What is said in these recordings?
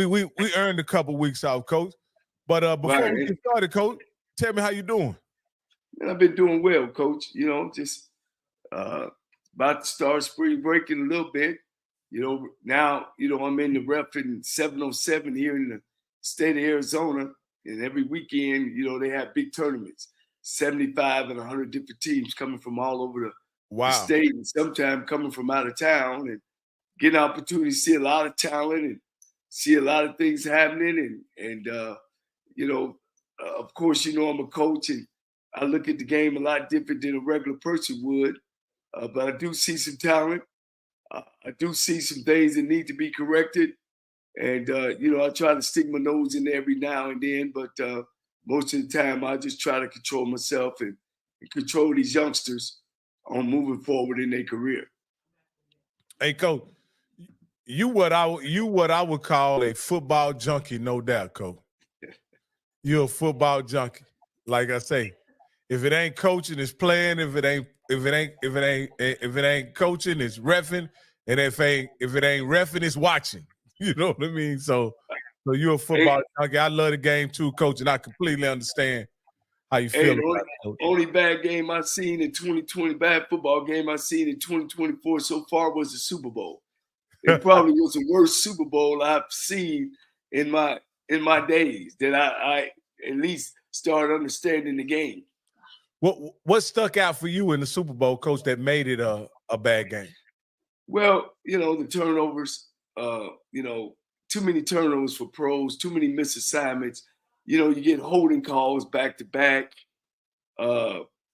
we earned a couple weeks off, Coach. But before we get started, Coach, tell me how you doing. Man, I've been doing well, Coach. You know, just about to start spring break in a little bit. You know, now, I'm in the ref in 707 here in the state of Arizona. And every weekend, they have big tournaments, 75 and 100 different teams coming from all over the state and sometimes coming from out of town, and get an opportunity to see a lot of talent and see a lot of things happening. And of course, I'm a coach and I look at the game a lot different than a regular person would. But I do see some talent. I do see some things that need to be corrected. And, I try to stick my nose in there every now and then. But most of the time, I just try to control myself and control these youngsters on moving forward in their career. Hey, Coach, you what I would call a football junkie, no doubt, Coach. You're a football junkie. Like I say, if it ain't coaching, it's playing. If it ain't coaching, it's reffing. And if it ain't reffing, it's watching. You know what I mean? So you're a football junkie. I love the game too, Coach, and I completely understand how you feel about it, Coach. Only bad game I've seen in 2020, bad football game I've seen in 2024 so far was the Super Bowl. It probably was the worst Super Bowl I've seen in my days that I at least started understanding the game. What stuck out for you in the Super Bowl, Coach, that made it a bad game? Well, the turnovers, too many turnovers for pros, too many missed assignments. You get holding calls back to back.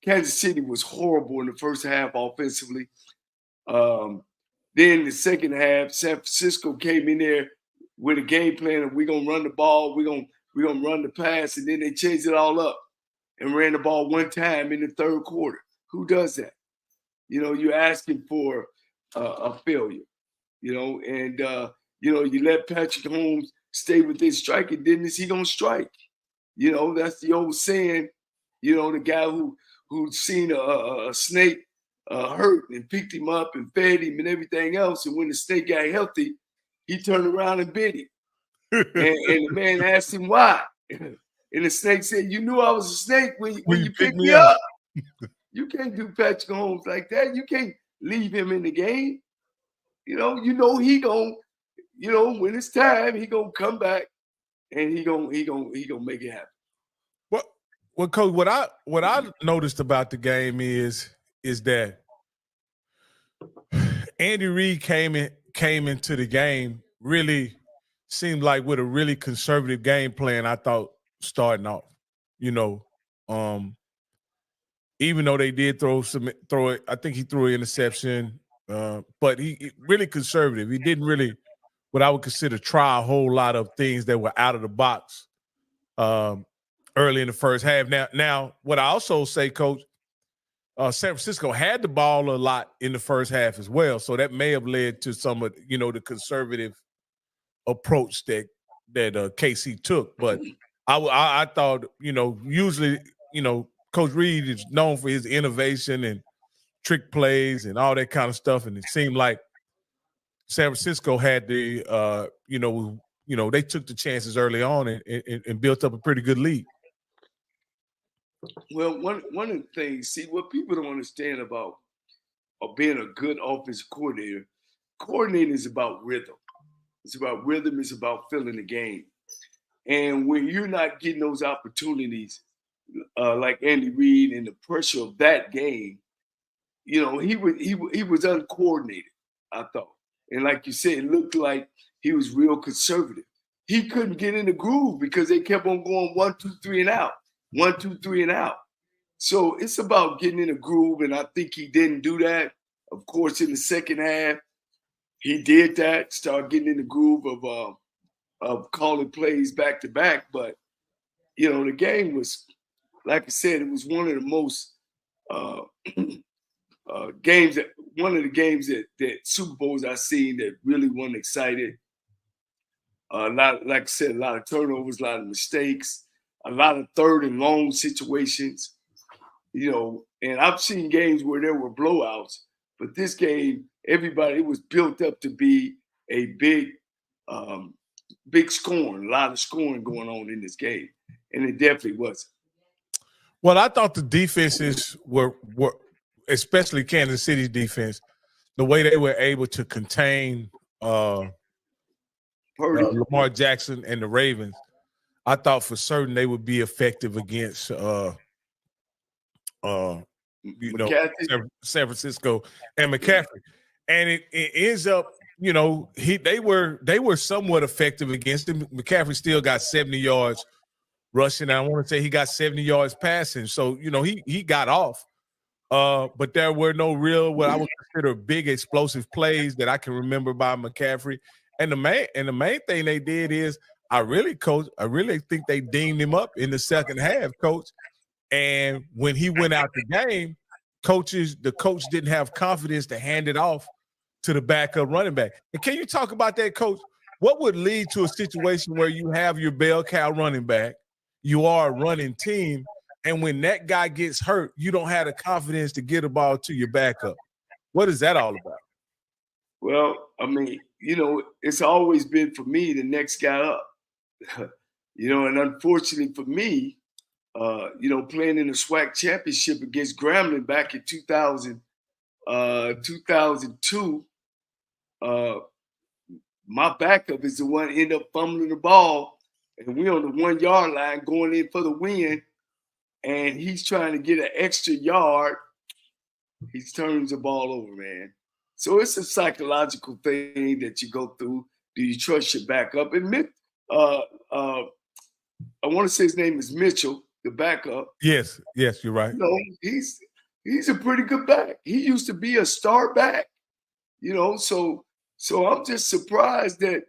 Kansas City was horrible in the first half offensively. Then the second half, San Francisco came in there with a game plan of we're gonna run the ball, we're gonna run the pass, and then they changed it all up and ran the ball one time in the third quarter. Who does that? You're asking for a failure. And you let Patrick Mahomes stay within striking distance, he gonna strike. That's the old saying. The guy who'd seen a snake hurt and picked him up and fed him and everything else, and when the snake got healthy, he turned around and bit him. and the man asked him why, and the snake said, "You knew I was a snake when you picked me up." You can't do Patrick Mahomes like that. You can't leave him in the game. He gon' when it's time, he gonna come back and he gonna make it happen. Well, Coach, what I noticed about the game is that Andy Reid came into the game really seemed like with a really conservative game plan. I thought starting off, even though they did throw it, I think he threw an interception, but he really conservative. He didn't really what I would consider try a whole lot of things that were out of the box early in the first half. Now, what I also say, Coach, San Francisco had the ball a lot in the first half as well, so that may have led to some of the conservative approach that KC took. But I thought usually Coach Reid is known for his innovation and trick plays and all that kind of stuff, and it seemed like San Francisco had the they took the chances early on and built up a pretty good lead. Well, one of the things, see, what people don't understand about being a good offensive coordinator is about rhythm. It's about rhythm. It's about feeling the game. And when you're not getting those opportunities, like Andy Reid and the pressure of that game, he was uncoordinated, I thought. And like you said, it looked like he was real conservative. He couldn't get in the groove because they kept on going 1, 2, 3 and out. 1, 2, 3 and out. So it's about getting in a groove, and I think he didn't do that. Of course, in the second half, he did that, start getting in the groove of calling plays back to back. But the game was, like I said, it was one of the most one of the games that Super Bowls I've seen that really wasn't excited. Like I said, a lot of turnovers, a lot of mistakes, a lot of third and long situations, and I've seen games where there were blowouts, but this game, everybody, it was built up to be a big big scoring, a lot of scoring going on in this game, and it definitely wasn't. Well, I thought the defenses were especially Kansas City's defense, the way they were able to contain Lamar Jackson and the Ravens. I thought for certain they would be effective against San Francisco and McCaffrey. And it ends up, they were somewhat effective against him. McCaffrey still got 70 yards rushing. I want to say he got 70 yards passing. So, he got off. But there were no real, what I would consider big explosive plays that I can remember by McCaffrey. And the main thing they did is I really think they deemed him up in the second half, Coach. And when he went out the game, the coach didn't have confidence to hand it off to the backup running back. And can you talk about that, Coach? What would lead to a situation where you have your bell cow running back, you are a running team, and when that guy gets hurt, you don't have the confidence to get a ball to your backup? What is that all about? Well, I mean, it's always been for me the next guy up. And unfortunately for me, playing in the SWAC championship against Grambling back in 2002, my backup is the one that ended up fumbling the ball, and we're on the 1 yard line going in for the win, and he's trying to get an extra yard. He turns the ball over, man. So it's a psychological thing that you go through. Do you trust your backup? And I want to say his name is Mitchell, the backup. Yes, you're right. He's a pretty good back. He used to be a star back, so I'm just surprised that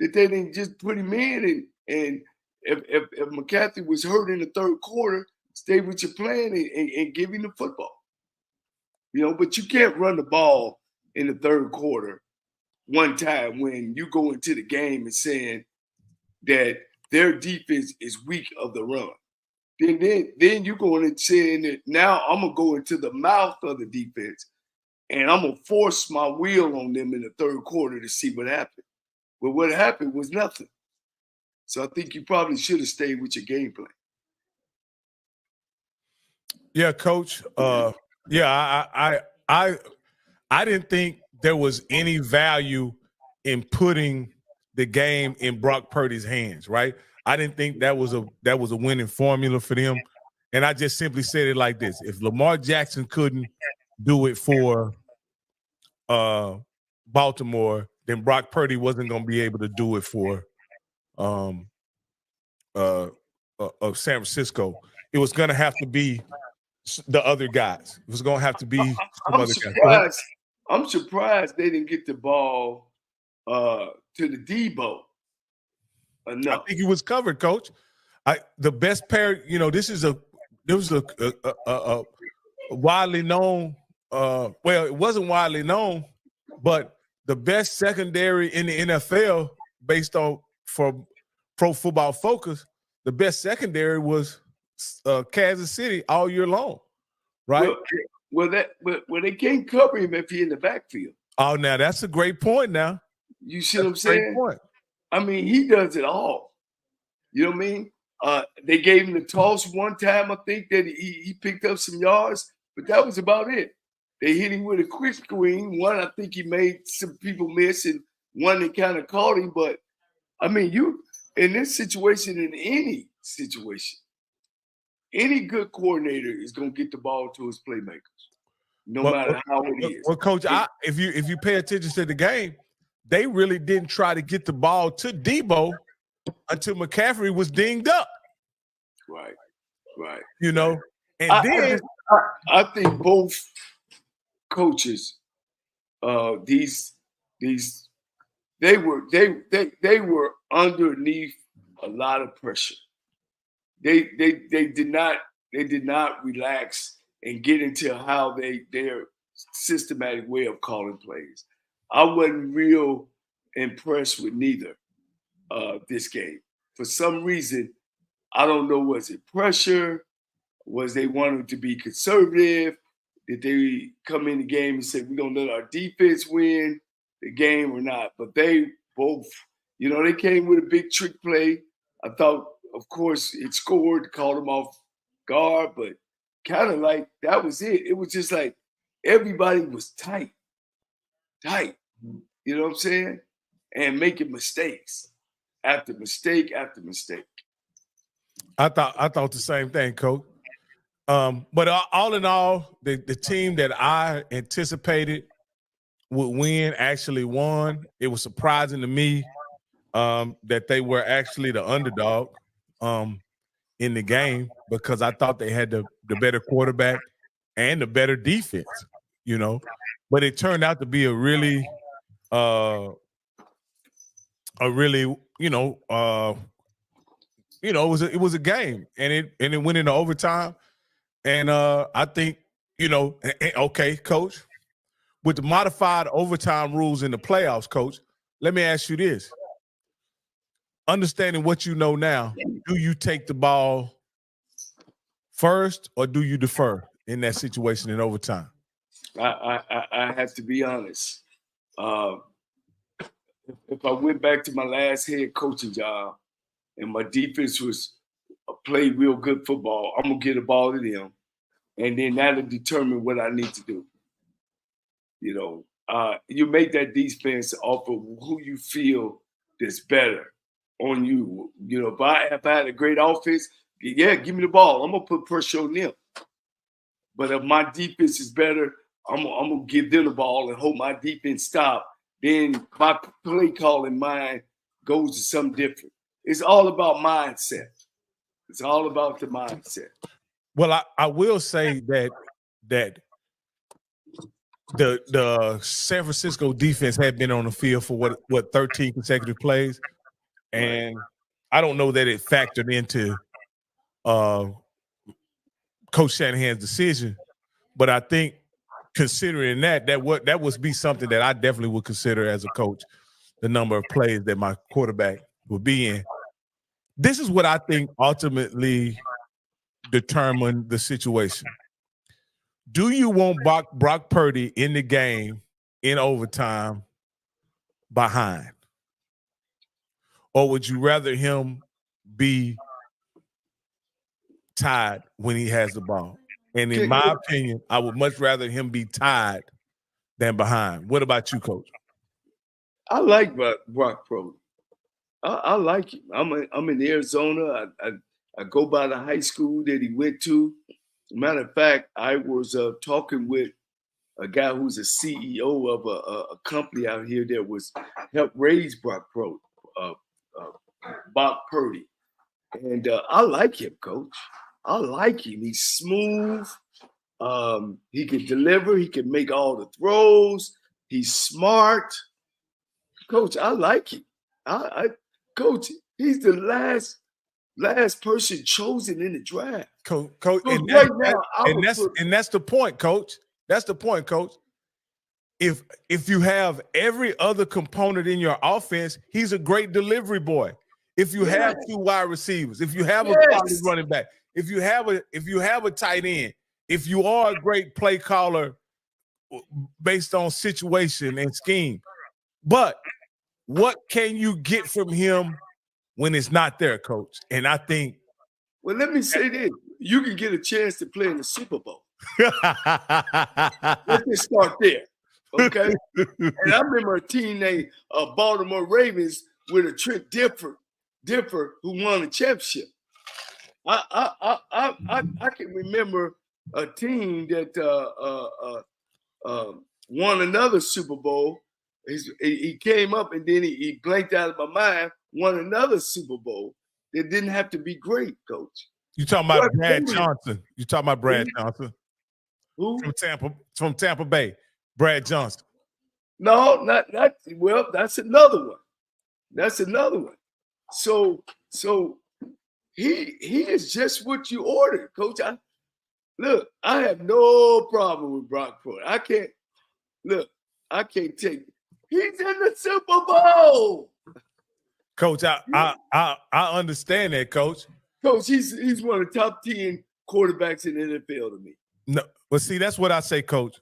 they didn't just put him in, and if McCaffrey was hurt in the third quarter, stay with your plan and give him the football. But you can't run the ball in the third quarter one time when you go into the game and saying that their defense is weak of the run. Then you go in and saying that now I'm going to go into the mouth of the defense and I'm going to force my wheel on them in the third quarter to see what happened. But what happened was nothing. So I think you probably should have stayed with your game plan. Yeah, Coach. I didn't think there was any value in putting the game in Brock Purdy's hands, right? I didn't think that was a winning formula for them. And I just simply said it like this. If Lamar Jackson couldn't do it for Baltimore, then Brock Purdy wasn't going to be able to do it for San Francisco. It was going to have to be the other guys. It was going to have to be some other guys. I'm surprised they didn't get the ball to the Debo enough. I think he was covered, Coach. The best pair, this was a widely known. Well, it wasn't widely known, but the best secondary in the NFL, based on for Pro Football Focus, the best secondary was Kansas City all year long, right? Well, they can't cover him if he's in the backfield. Oh, now that's a great point. Now you see what I'm saying? Point. I mean, he does it all. You know what I mean? They gave him the toss one time. I think that he picked up some yards, but that was about it. They hit him with a quick screen. One, I think he made some people miss, and one that kind of caught him. But I mean, you in this situation, in any situation, any good coordinator is going to get the ball to his playmakers, no matter how it is. Well, Coach, if you pay attention to the game, they really didn't try to get the ball to Debo until McCaffrey was dinged up. Right. And I think both coaches, they were underneath a lot of pressure. They did not relax and get into how their systematic way of calling plays. I wasn't real impressed with neither this game. For some reason, I don't know, was it pressure? Was they wanting to be conservative? Did they come in the game and say, we're going to let our defense win the game or not? But they both You know, they came with a big trick play. I thought, of course, it scored, called them off guard, but kind of like that was it. It was just like everybody was tight. You know what I'm saying? And making mistakes after mistake after mistake. I thought the same thing, Coach. But all in all, the team that I anticipated would win actually won. It was surprising to me that they were actually the underdog in the game because I thought they had the better quarterback and the better defense, you know. But it turned out to be a really, it was a game, and it went into overtime. And I think, okay, Coach, with the modified overtime rules in the playoffs, Coach, let me ask you this. Understanding what you know now, do you take the ball first or do you defer in that situation in overtime? I have to be honest. If I went back to my last head coaching job and my defense was played real good football, I'm going to get the ball to them. And then that'll determine what I need to do. You know, you make that defense off of who you feel that's better on you. You know, if I had a great offense, yeah, give me the ball. I'm going to put pressure on them. But if my defense is better, I'm going to give them the ball and hope my defense stop. Then my play calling mind goes to something different. It's all about mindset. It's all about the mindset. Well, I will say that the San Francisco defense had been on the field for what 13 consecutive plays, and I don't know that it factored into Coach Shanahan's decision, but I think considering that would be something that I definitely would consider as a coach, the number of plays that my quarterback would be in. This is what I think ultimately determined the situation. Do you want Brock Purdy in the game in overtime behind? Or would you rather him be tied when he has the ball? And in my opinion, I would much rather him be tied than behind. What about you, Coach? I like Brock Purdy. I like him. I'm in Arizona. I go by the high school that he went to. Matter of fact, I was talking with a guy who's a CEO of a company out here that was helped raise Brock Purdy. And I like him, Coach. I like him. He's smooth. He can deliver. He can make all the throws. He's smart. Coach, I like him. Coach, he's the last person chosen in the draft. Coach, and that's the point, Coach. That's the point, Coach. If you have every other component in your offense, he's a great delivery boy. If you have two wide receivers, if you have a quality running back, if you have a tight end, if you are a great play caller based on situation and scheme, but what can you get from him when it's not there, Coach? And I think, well, let me say this: you can get a chance to play in the Super Bowl. Let's just start there, okay? And I remember a team named Baltimore Ravens with a Trent Differ who won a championship. I can remember a team that won another Super Bowl. He came up and then he blanked out of my mind. Won another Super Bowl. That didn't have to be great, Coach. You talking about Brad Johnson? You talking about Brad Johnson? Who? From Tampa Bay, Brad Johnson. No, not. Well, that's another one. That's another one. So he is just what you ordered, Coach. I have no problem with Brock Purdy. I can't take it. He's in the Super Bowl. Coach, I understand that, Coach. Coach, he's one of the top 10 quarterbacks in the NFL to me. No, but see, that's what I say, Coach.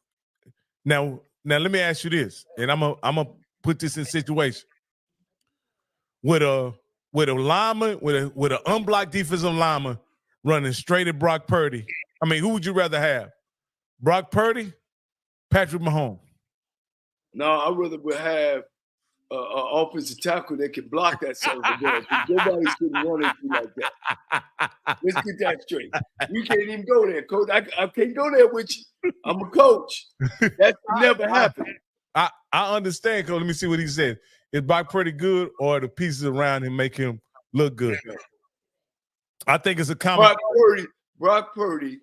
Now let me ask you this, and I'm gonna put this in situation. with a lineman, with an unblocked defensive lineman running straight at Brock Purdy. I mean, who would you rather have? Brock Purdy, Patrick Mahomes? No, I'd rather have an offensive tackle that can block that son of a gun. Nobody's going to run into like that. Let's get that straight. We can't even go there, Coach. I can't go there with you. I'm a coach. That never happened. I understand, Coach. Let me see what he said. Is Brock Purdy good, or the pieces around him make him look good? I think it's a common. Brock Purdy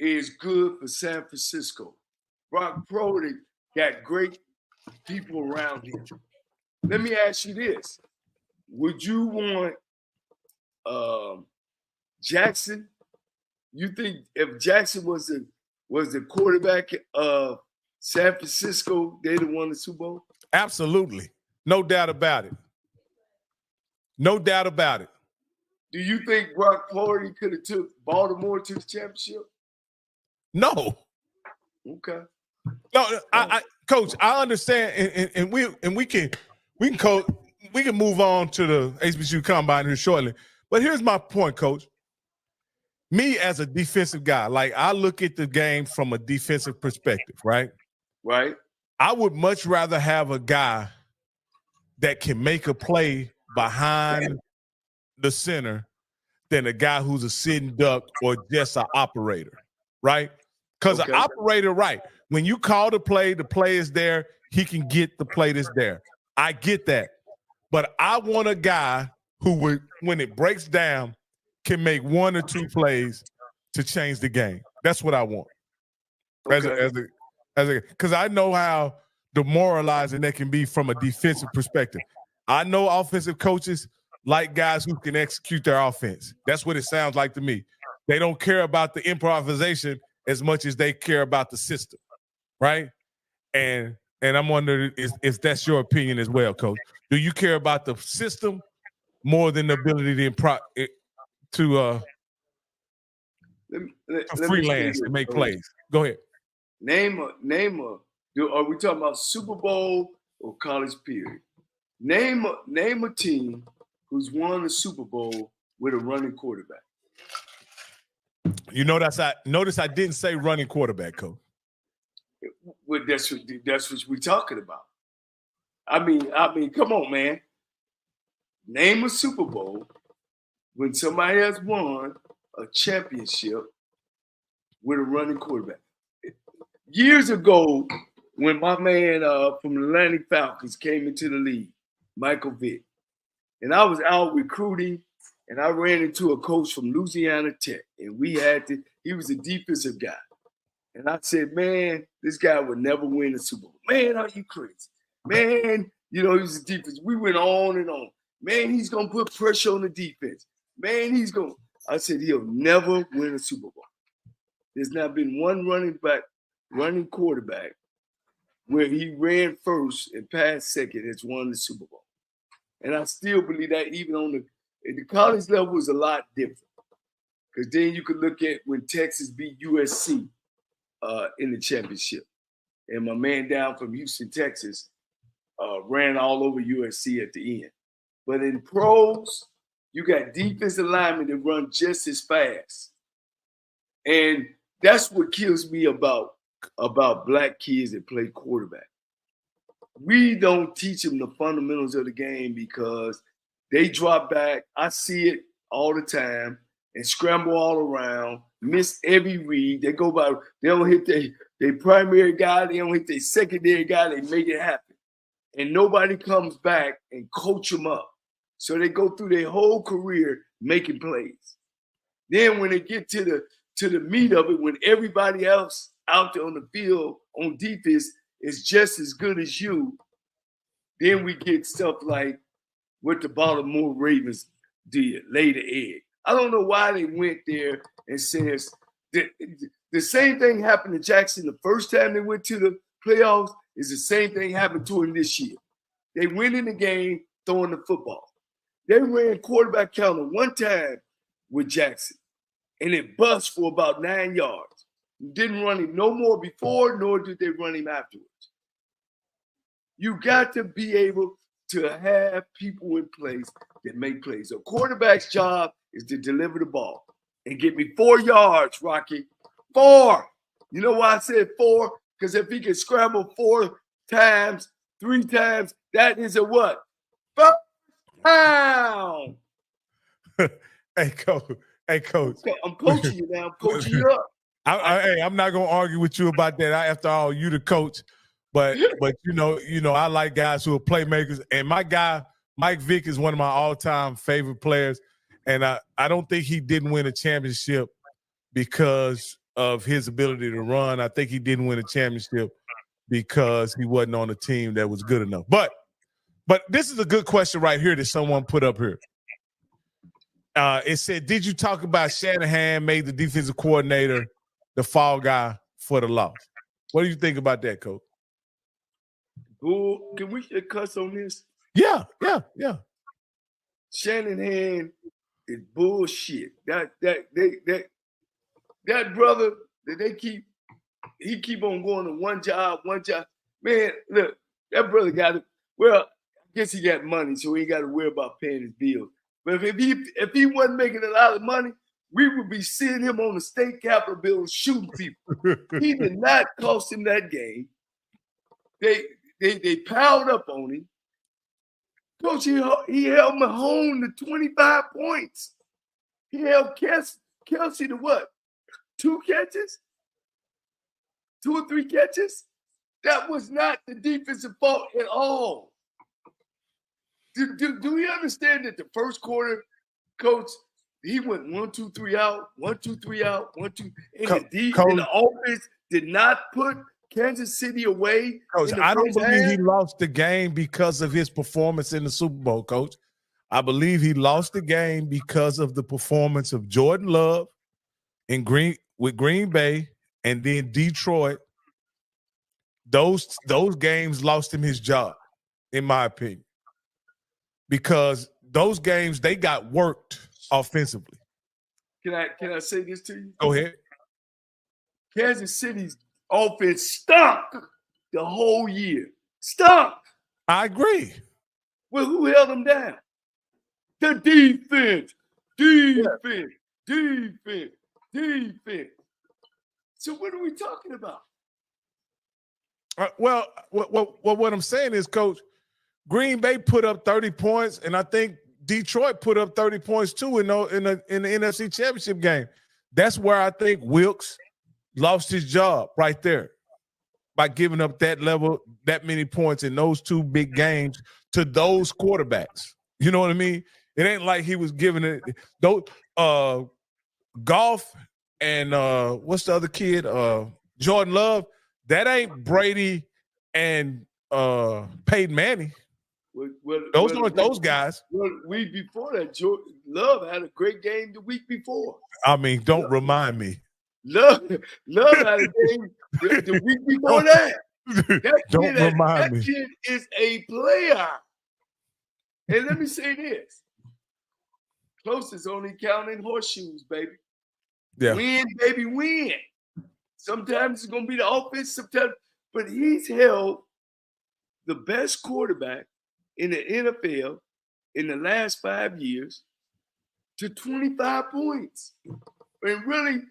is good for San Francisco. Brock Purdy got great people around him. Let me ask you this. Would you want Jackson? You think if Jackson was the quarterback of San Francisco, they'd have won the Super Bowl? Absolutely. No doubt about it. No doubt about it. Do you think Brock Purdy could have took Baltimore to the championship? No. Okay. No, Coach, I understand, and we can move on to the HBCU Combine here shortly. But here's my point, Coach. Me as a defensive guy, like I look at the game from a defensive perspective, right? Right. I would much rather have a guy that can make a play behind the center than a guy who's a sitting duck or just an operator, right? Because an operator, right, when you call the play is there, he can get the play that's there. I get that. But I want a guy who would, when it breaks down, can make one or two plays to change the game. That's what I want. Because I know how demoralizing that can be from a defensive perspective. I know offensive coaches like guys who can execute their offense. That's what it sounds like to me. They don't care about the improvisation as much as they care about the system, right? And I'm wondering if that's your opinion as well, Coach. Do you care about the system more than the ability to freelance and make plays? Go ahead. Are we talking about Super Bowl or college period? Name a team who's won the Super Bowl with a running quarterback. You notice I didn't say running quarterback, Coach. Well, that's what we're talking about. I mean, come on, man. Name a Super Bowl when somebody has won a championship with a running quarterback. Years ago, when my man from the Atlantic Falcons came into the league, Michael Vick, and I was out recruiting, and I ran into a coach from Louisiana Tech, and he was a defensive guy. And I said, man, this guy would never win a Super Bowl. Man, are you crazy? Man, he was a defense. We went on and on. Man, he's going to put pressure on the defense. Man, I said, he'll never win a Super Bowl. There's not been one running quarterback where he ran first and passed second has won the Super Bowl. And I still believe that even at the college level is a lot different. Because then you could look at when Texas beat USC in the championship. And my man down from Houston, Texas, ran all over USC at the end. But in pros, you got defensive linemen that run just as fast. And that's what kills me about black kids that play quarterback. We don't teach them the fundamentals of the game because they drop back. I see it all the time and scramble all around, miss every read. They don't hit their primary guy. They don't hit their secondary guy. They make it happen. And nobody comes back and coach them up. So they go through their whole career making plays. Then when they get to the meat of it, when everybody else out there on the field on defense is just as good as you, then we get stuff like what the Baltimore Ravens did, lay the egg. I don't know why they went there and says the same thing happened to Jackson the first time they went to the playoffs is the same thing happened to him this year. They went in the game throwing the football. They ran quarterback counter one time with Jackson, and it bust for about 9 yards. Didn't run him no more before, nor did they run him afterwards. You got to be able to have people in place that make plays. A quarterback's job is to deliver the ball and get me 4 yards, Rocky. 4. You know why I said 4? Because if he can scramble 4 times, 3 times, that is a what? First down. Hey, coach. I'm coaching you now. I'm coaching you up. I'm not gonna argue with you about that. After all, you the coach, but you know, I like guys who are playmakers. And my guy Mike Vick is one of my all-time favorite players, and I don't think he didn't win a championship because of his ability to run. I think he didn't win a championship because he wasn't on a team that was good enough. But this is a good question right here that someone put up here. It said, did you talk about Shanahan made the defensive coordinator the fall guy for the loss? What do you think about that, Coach? Bull, can we get cuss on this? Yeah. Shanahan is bullshit. That brother that he keep on going to one job. Man, look, that brother got it. Well, I guess he got money, so he ain't got to worry about paying his bills. But if he wasn't making a lot of money, we would be seeing him on the state capitol building shooting people. He did not cost him that game. They piled up on him. Coach, he held Mahone to 25 points. He held Kelsey to what? 2 catches? 2 or 3 catches? That was not the defensive fault at all. Do we understand that the first quarter, Coach, he went 1, 2, 3 out, 1, 2, 3 out, 1, 2, and the offense did not put Kansas City away. Coach, I don't believe he lost the game because of his performance in the Super Bowl, Coach. I believe he lost the game because of the performance of Jordan Love with Green Bay and then Detroit. Those games lost him his job, in my opinion. Because those games, they got worked offensively. Can I say this to you? Go ahead. Kansas City's offense stunk the whole year. Stunk. I agree. Well, who held them down? The defense. So what are we talking about? Well, what I'm saying is, Coach, Green Bay put up 30 points, and I think Detroit put up 30 points too in the NFC Championship game. That's where I think Wilkes lost his job right there by giving up that many points in those 2 big games to those quarterbacks. You know what I mean? It ain't like he was giving it those Goff and what's the other kid? Jordan Love. That ain't Brady and Peyton Manning. Those aren't those guys. Well, the week before that, Love had a great game the week before. I mean, don't remind me. Love had a game the week before that. That kid is a player. And let me say this. Closest only counting horseshoes, baby. Yeah. Win, baby, win. Sometimes it's going to be the offense, sometimes. But he's held the best quarterback in the NFL in the last 5 years to 25 points. And really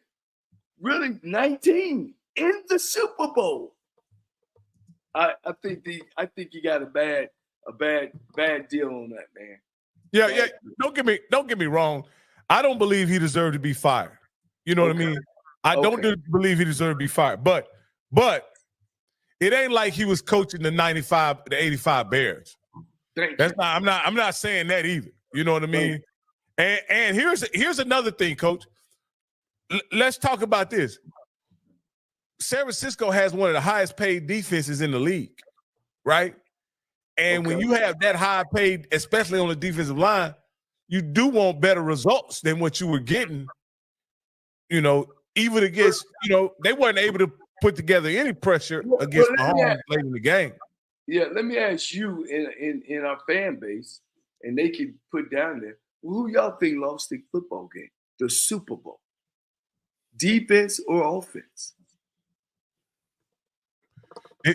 19 in the Super Bowl. I think you got a bad deal on that, man. Yeah. Don't get me wrong. I don't believe he deserved to be fired. You know what I mean? I don't believe he deserved to be fired. But it ain't like he was coaching the 85 Bears. I'm not saying that either. You know what I mean? And here's another thing, Coach. Let's talk about this. San Francisco has one of the highest paid defenses in the league, right? And when you have that high paid, especially on the defensive line, you do want better results than what you were getting, even against, they weren't able to put together any pressure against Mahomes late in the game. Yeah, let me ask you in our fan base, and they can put down there, who y'all think lost the football game, the Super Bowl? Defense or offense?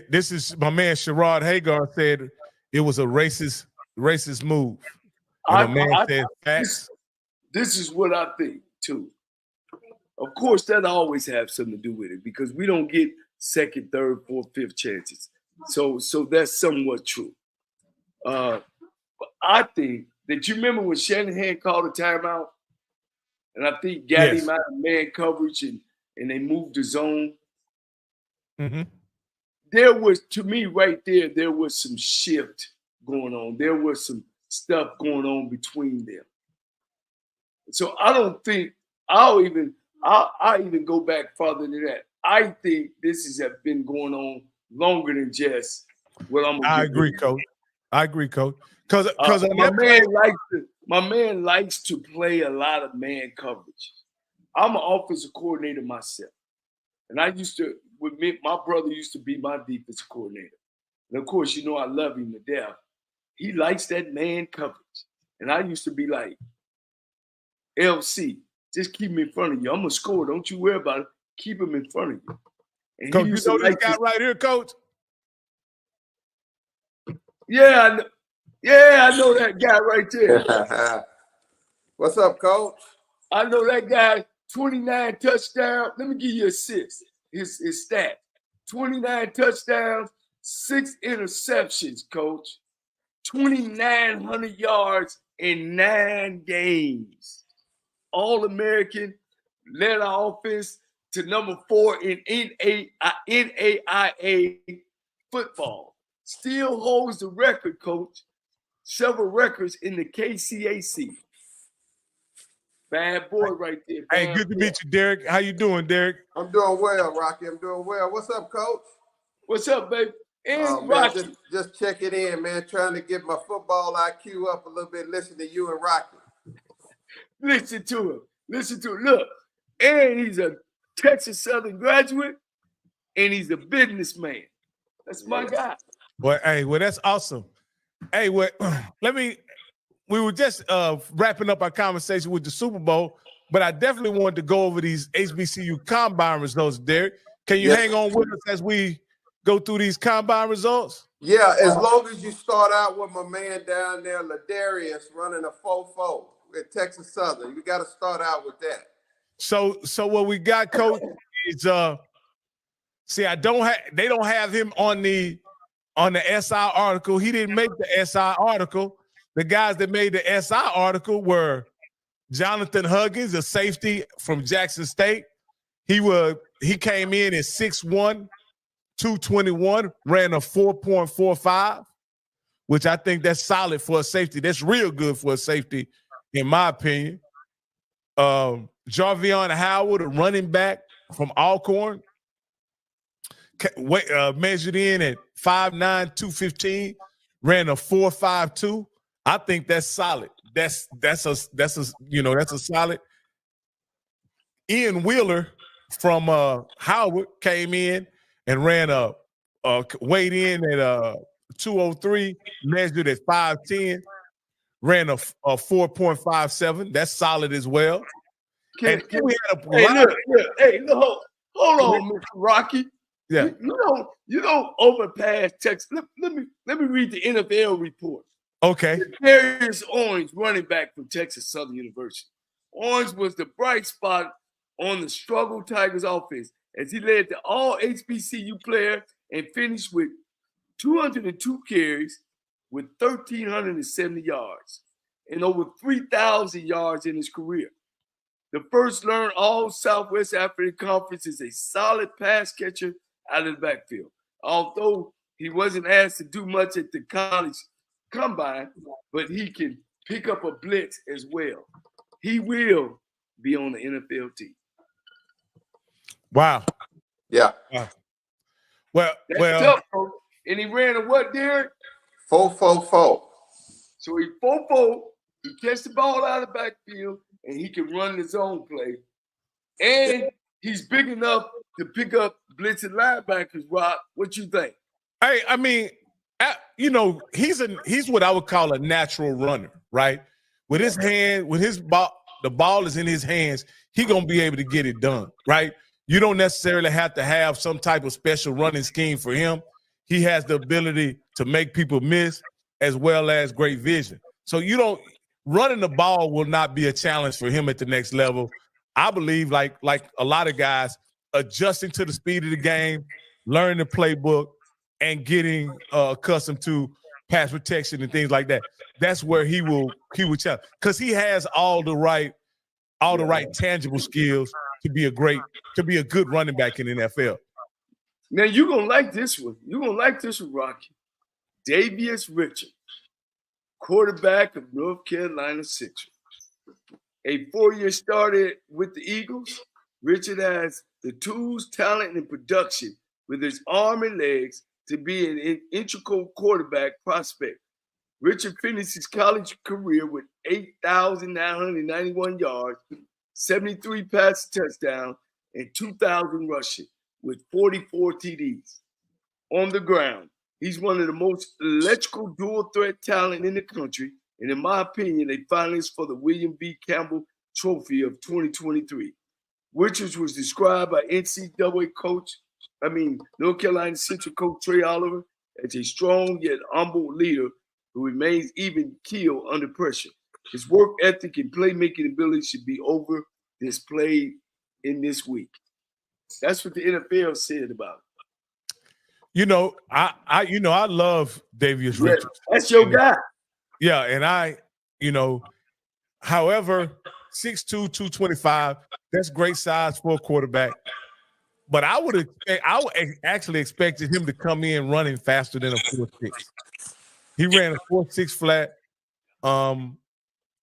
This is my man Sherrod Hagar said it was a racist racist move. And a man says facts. This is what I think too. Of course, that always have something to do with it because we don't get second, third, fourth, fifth chances. So that's somewhat true. But I think that you remember when Shanahan called a timeout, and I think got him out of man coverage and they moved the zone. Mm-hmm. There was, to me, right there was some shift going on. There was some stuff going on between them. So I don't think I'll even go back farther than that. I think this has been going on longer than just what I'm. I agree, Coach. Because my man likes to play a lot of man coverage. I'm an offensive coordinator myself, and I used to. With me, my brother used to be my defensive coordinator, and of course, you know I love him to death. He likes that man coverage, and I used to be like, LC, just keep him in front of you. I'm gonna score. Don't you worry about it. Keep him in front of you. And Coach, you know this guy right here, Coach? Yeah, I know that guy right there. What's up, Coach? I know that guy. 29 touchdowns. Let me give you assists. His stat: 29 touchdowns, 6 interceptions. Coach, 2,900 yards in 9 games. All-American, led our offense to number 4 in NAIA football. Still holds the record, Coach. Several records in the KCAC. Bad boy right there. Hey, good to meet you, Derek. How you doing, Derek? I'm doing well, Rocky. I'm doing well. What's up, Coach? What's up, baby? And Rocky. Man, just checking in, man. Trying to get my football IQ up a little bit. Listen to you and Rocky. Listen to him. Look, and he's a Texas Southern graduate, and he's a businessman. That's my guy. Well, that's awesome. Hey, we were just wrapping up our conversation with the Super Bowl, but I definitely wanted to go over these HBCU combine results, Derek. Can you hang on with us as we go through these combine results? Yeah, as long as you start out with my man down there, Ladarius, running a 4-4 at Texas Southern. You got to start out with that. So what we got, Coach, is they don't have him on the SI article. He didn't make the SI article. The guys that made the SI article were Jonathan Huggins, a safety from Jackson State. He came in at 6'1", 221, ran a 4.45, which I think that's solid for a safety. That's real good for a safety, in my opinion. Jarvion Howard, a running back from Alcorn, measured in at 5'9", 215, ran a 4.52. I think that's solid. That's a solid. Ian Wheeler from Howard came in and ran weighed in at 203, measured at 5'10, ran a 4.57. That's solid as well. Look, hold on, Mr. Rocky. Yeah, you don't overpass Texas. Let me read the NFL report. Okay. Darius Owens, running back from Texas Southern University. Owens was the bright spot on the struggle Tigers offense as he led the all HBCU player and finished with 202 carries with 1,370 yards and over 3,000 yards in his career. The first learned all Southwest African Conference is a solid pass catcher out of the backfield. Although he wasn't asked to do much at the college combine, but he can pick up a blitz as well. He will be on the NFL team. Wow. Yeah. Well, tough, and he ran a what, Derek? 4.44. So he 4.4. He catch the ball out of the backfield, and he can run his own play. And he's big enough to pick up blitzing linebackers. Rob, what you think? Hey, I mean, he's what I would call a natural runner, right? With his hand, the ball is in his hands, he gonna be able to get it done, right? You don't necessarily have to have some type of special running scheme for him. He has the ability to make people miss. as well as great vision. So running the ball will not be a challenge for him at the next level. I believe, like a lot of guys, adjusting to the speed of the game, learning the playbook, and getting accustomed to pass protection and things like that. That's where he will challenge, because he has all the right tangible skills to be a good running back in the NFL. Now you're gonna like this one. You're gonna like this one, Rocky. Davius Richard, quarterback of North Carolina Central. A 4-year starter with the Eagles, Richard has the tools, talent, and production with his arm and legs to be an integral quarterback prospect. Richard finished his college career with 8,991 yards, 73 pass touchdowns, and 2,000 rushing with 44 TDs. On the ground, he's one of the most electrical dual threat talent in the country, and in my opinion, a finalist for the William B. Campbell Trophy of 2023. Richards was described by North Carolina Central coach Trey Oliver as a strong yet humble leader who remains even keel under pressure. His work ethic and playmaking ability should be over displayed in this week. That's what the NFL said about it. I love Davius Richards. That's your guy. Yeah, and however, 6'2", 225, that's great size for a quarterback. But I would actually expected him to come in running faster than a 4.6. He ran a 4.6 flat.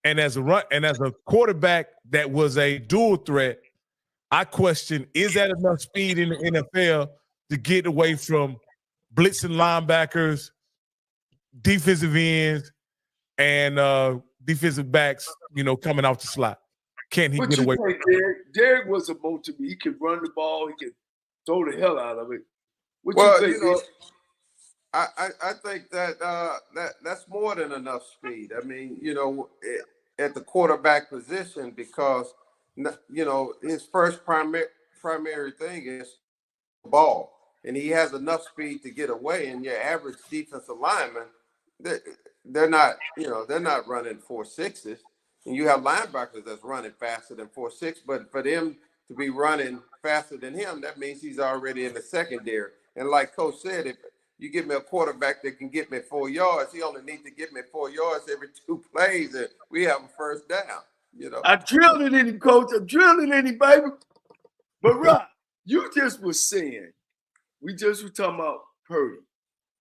And as a quarterback that was a dual threat, I question, is that enough speed in the NFL to get away from blitzing linebackers, defensive ends, and defensive backs, coming off the slot? Can he get away from it? Derek was a motor. He could run the ball. He could throw the hell out of it. What you think? I think that's more than enough speed. I mean, at the quarterback position, because his first primary thing is ball, and he has enough speed to get away. And your average defensive lineman, they're not running 4.6s, and you have linebackers that's running faster than 4.6. But for them to be running faster than him, that means he's already in the secondary. And like Coach said, if you give me a quarterback that can get me 4 yards, he only needs to get me 4 yards every 2 plays, and we have a first down. I drilled it in him, Coach. I'm drilling in him, baby. But Rob, you just was saying, we just were talking about Purdy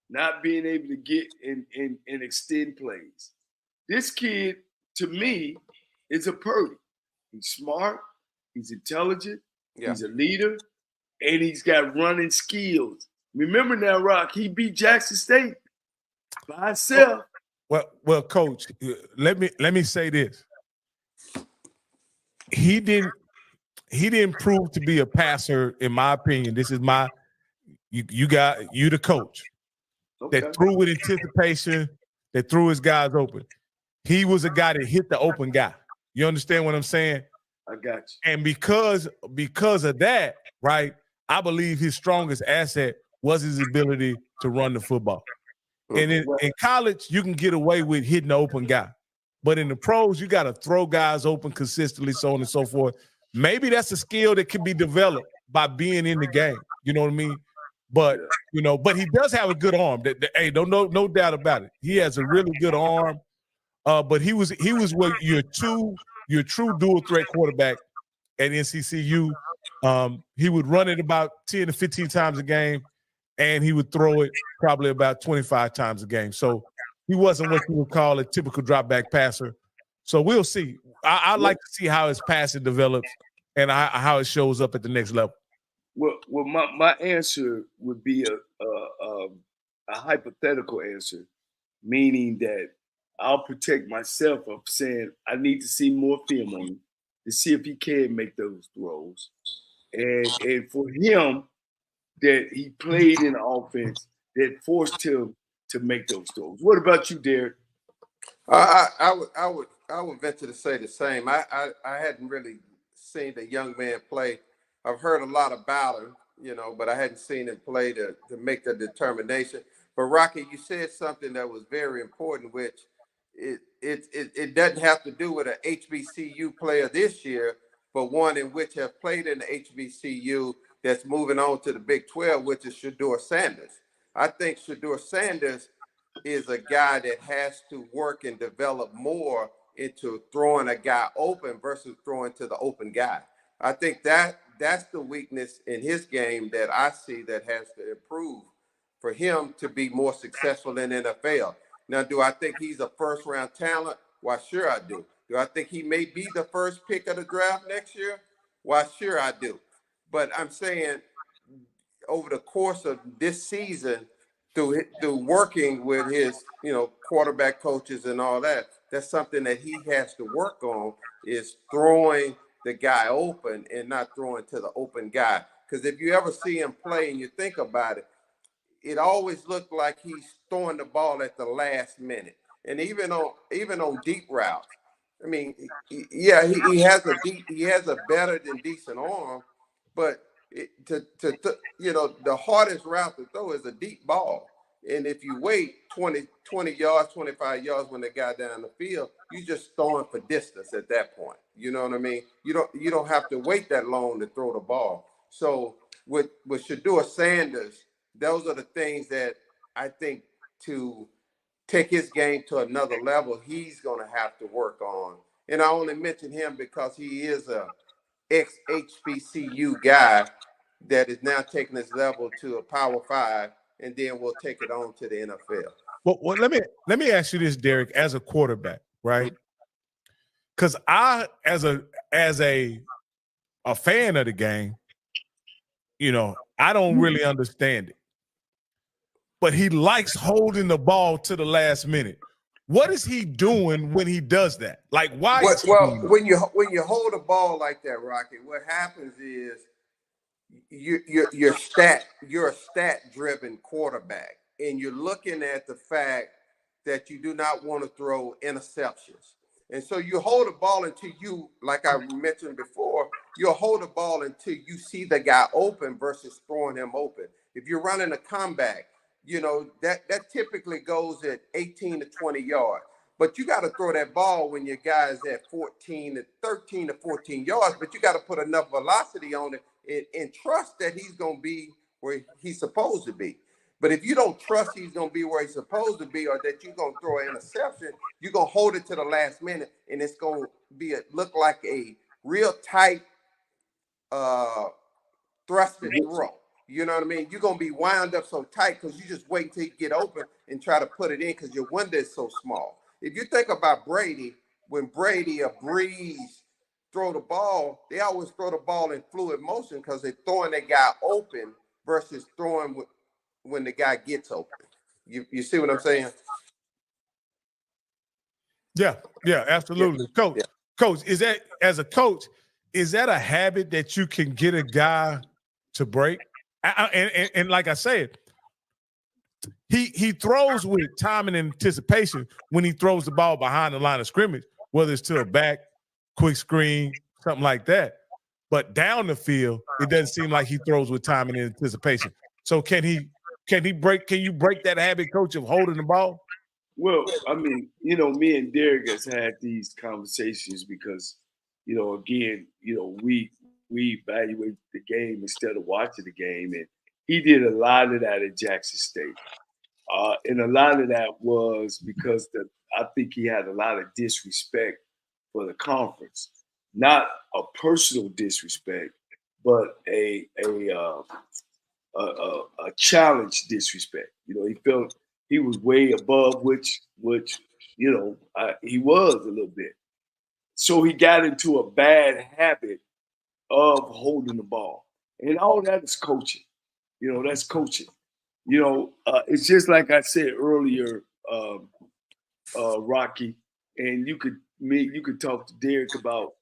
not being able to get and extend plays. This kid, to me, is a Purdy. He's smart. He's intelligent. Yeah. He's a leader. And he's got running skills. Remember now, Rock, he beat Jackson State by himself. Well, Coach, let me say this. He didn't prove to be a passer, in my opinion. This is you the coach that threw with anticipation, that threw his guys open. He was a guy that hit the open guy. You understand what I'm saying? I got you. And because of that, right, I believe his strongest asset was his ability to run the football. And in college, you can get away with hitting the open guy. But in the pros, you got to throw guys open consistently, so on and so forth. Maybe that's a skill that can be developed by being in the game. You know what I mean? But but he does have a good arm. Hey, no doubt about it. He has a really good arm. But he was what your true dual threat quarterback at NCCU. He would run it about 10 to 15 times a game, and he would throw it probably about 25 times a game. So he wasn't what you would call a typical drop back passer. So we'll see. I'd like to see how his passing develops and how it shows up at the next level. Well, my answer would be a hypothetical answer, meaning that I'll protect myself of saying I need to see more film on him to see if he can make those throws. And for him, that he played in an offense that forced him to make those throws. What about you, Derek? I would venture to say the same. I hadn't really seen the young man play. I've heard a lot about him, but I hadn't seen him play to make the determination. But Rocky, you said something that was very important, which it doesn't have to do with an HBCU player this year, but one in which have played in the HBCU that's moving on to the Big 12, which is Shedeur Sanders. I think Shedeur Sanders is a guy that has to work and develop more into throwing a guy open versus throwing to the open guy. I think that's the weakness in his game that I see that has to improve for him to be more successful in NFL. Now, do I think he's a first-round talent? Why, sure I do. Do I think he may be the first pick of the draft next year? Why, sure I do. But I'm saying over the course of this season, through working with his, quarterback coaches and all that, that's something that he has to work on, is throwing the guy open and not throwing to the open guy. Because if you ever see him play and you think about it, it always looked like he's throwing the ball at the last minute. And even on deep routes, I mean, he has a better than decent arm, but the hardest route to throw is a deep ball. And if you wait 20 yards, 25 yards when they got down the field, you just throwing for distance at that point. You know what I mean? You don't have to wait that long to throw the ball. So with Shedeur Sanders, those are the things that I think to take his game to another level, he's going to have to work on. And I only mention him because he is a ex-HBCU guy that is now taking his level to a Power 5, and then we'll take it on to the NFL. Well, let me ask you this, Derek, as a quarterback, right? Because I, as a fan of the game, I don't really understand it. But he likes holding the ball to the last minute. What is he doing when he does that? Like, why? When you hold a ball like that, Rocky, what happens is you're a stat-driven quarterback, and you're looking at the fact that you do not want to throw interceptions. And so you hold the ball until you, like I mentioned before, you'll hold the ball until you see the guy open versus throwing him open. If you're running a comeback, that typically goes at 18 to 20 yards. But you got to throw that ball when your guy's at 13 to 14 yards, but you got to put enough velocity on it and trust that he's going to be where he's supposed to be. But if you don't trust he's going to be where he's supposed to be, or that you're going to throw an interception, you're going to hold it to the last minute, and it's going to look like a real tight thrusted throw. You know what I mean? You're going to be wound up so tight because you just wait till you get open and try to put it in because your window is so small. If you think about Brady, when Brady or Breeze throw the ball, they always throw the ball in fluid motion because they're throwing that guy open versus throwing when the guy gets open. You see what I'm saying? Yeah, absolutely. Yeah. Coach, is that, as a coach, is that a habit that you can get a guy to break? And like I said, he throws with time and anticipation when he throws the ball behind the line of scrimmage, whether it's to a back, quick screen, something like that. But down the field, it doesn't seem like he throws with time and anticipation. So can you break that habit, Coach, of holding the ball? Well, I mean, me and Derek has had these conversations because, again, we evaluate the game instead of watching the game. And he did a lot of that at Jackson State. And a lot of that was because I think he had a lot of disrespect for the conference. Not a personal disrespect, but a challenge disrespect. He felt he was way above which he was a little bit. So he got into a bad habit of holding the ball. And all that is coaching. That's coaching. It's just like I said earlier, Rocky, and you could talk to Derek about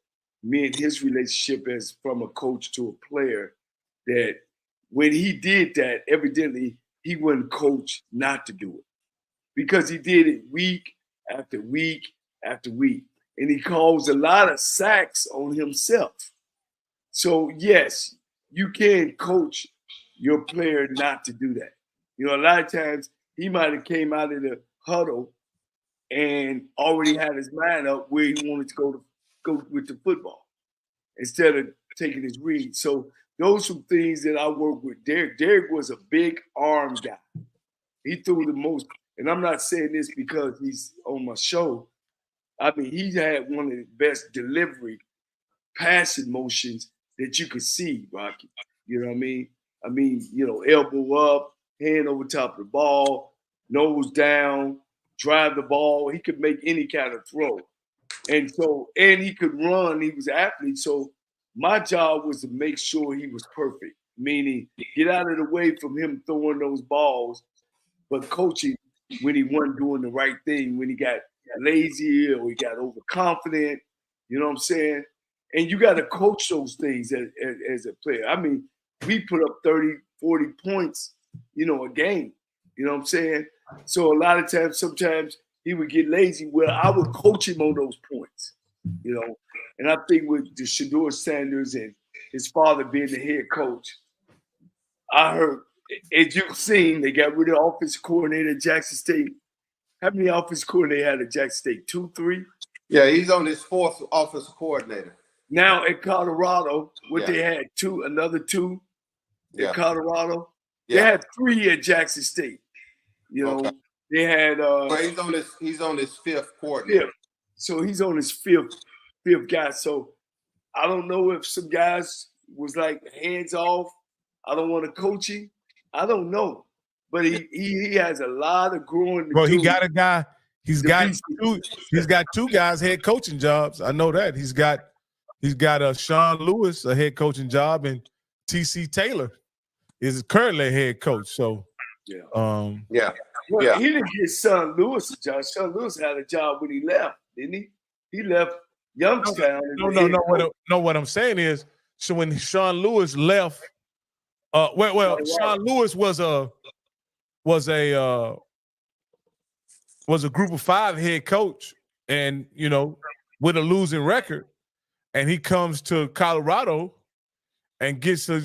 me and his relationship as from a coach to a player, that when he did that, evidently he wouldn't coach not to do it, because he did it week after week after week. And he caused a lot of sacks on himself. So yes, you can coach your player not to do that. A lot of times he might have came out of the huddle and already had his mind up where he wanted to go with the football instead of taking his read. So those are things that I work with Derek. Derek was a big arm guy. He threw the most, and I'm not saying this because he's on my show. I mean, he had one of the best delivery passing motions that you could see, Rocky. You know what I mean? I mean, elbow up, hand over top of the ball, nose down, drive the ball. He could make any kind of throw. And he could run. He was an athlete. So my job was to make sure he was perfect, meaning get out of the way from him throwing those balls, but coaching when he wasn't doing the right thing, when he got lazy or he got overconfident. You know what I'm saying? And you got to coach those things as a player. I mean, we put up 30, 40 points, a game. You know what I'm saying? So a lot of times, sometimes he would get lazy. Well, I would coach him on those points, And I think with the Shedeur Sanders and his father being the head coach, I heard, as you've seen, they got rid of the offensive coordinator at Jackson State. How many offensive coordinators had at Jackson State? 2, 3? Yeah, he's on his 4th offensive coordinator. Now at Colorado, they had another 2 at Colorado. They had 3 at Jackson State. They had well, he's on his 5th coordinator. 5th. So he's on his fifth guy. So I don't know if some guys was like hands off. I don't want to coach him. I don't know. But he has a lot of growing to do. He got a guy. He's got 2 guys head coaching jobs. I know that. He's got Sean Lewis, a head coaching job, and TC Taylor is currently a head coach. So he didn't get Sean Lewis a job. Sean Lewis had a job when he left, didn't he? He left Youngstown. No. What I'm saying is, so when Sean Lewis left, Sean Lewis was a group of 5 head coach, and with a losing record, and he comes to Colorado and gets a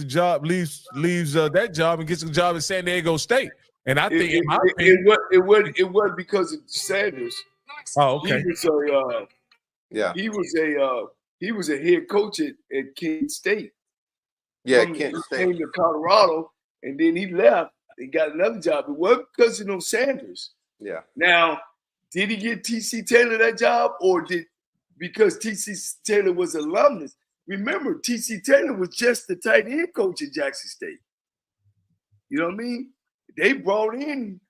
job, leaves that job and gets a job at San Diego State. And I think it was because of Sanders. Oh, okay. He was a head coach at Kent State. Yeah, Kent State. Came to Colorado, and then he left and got another job. It wasn't because of Sanders. Yeah. Now, did he get TC Taylor that job, or because TC Taylor was alumnus? Remember, TC Taylor was just the tight end coach at Jackson State. You know what I mean? They brought in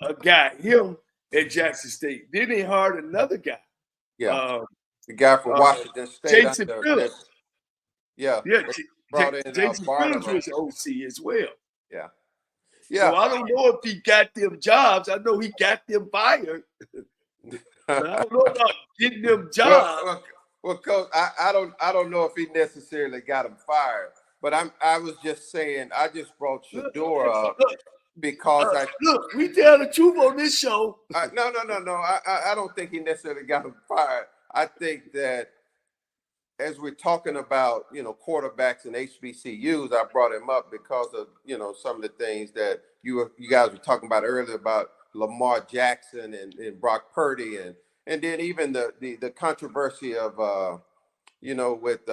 a guy, him, at Jackson State. Then they hired another guy. Yeah. The guy from Washington State. Jason Phillips. Yeah. Jason Phillips was OC as well. Yeah. So I don't know if he got them jobs. I know he got them fired. I don't know about getting them jobs. Well, Coach, I don't know if he necessarily got him fired, but I was just saying I just brought Shedeur up because look, we tell the truth on this show. No. I don't think he necessarily got him fired. I think that as we're talking about, quarterbacks and HBCUs, I brought him up because of, some of the things that you guys were talking about earlier about Lamar Jackson and Brock Purdy and then even the controversy of, with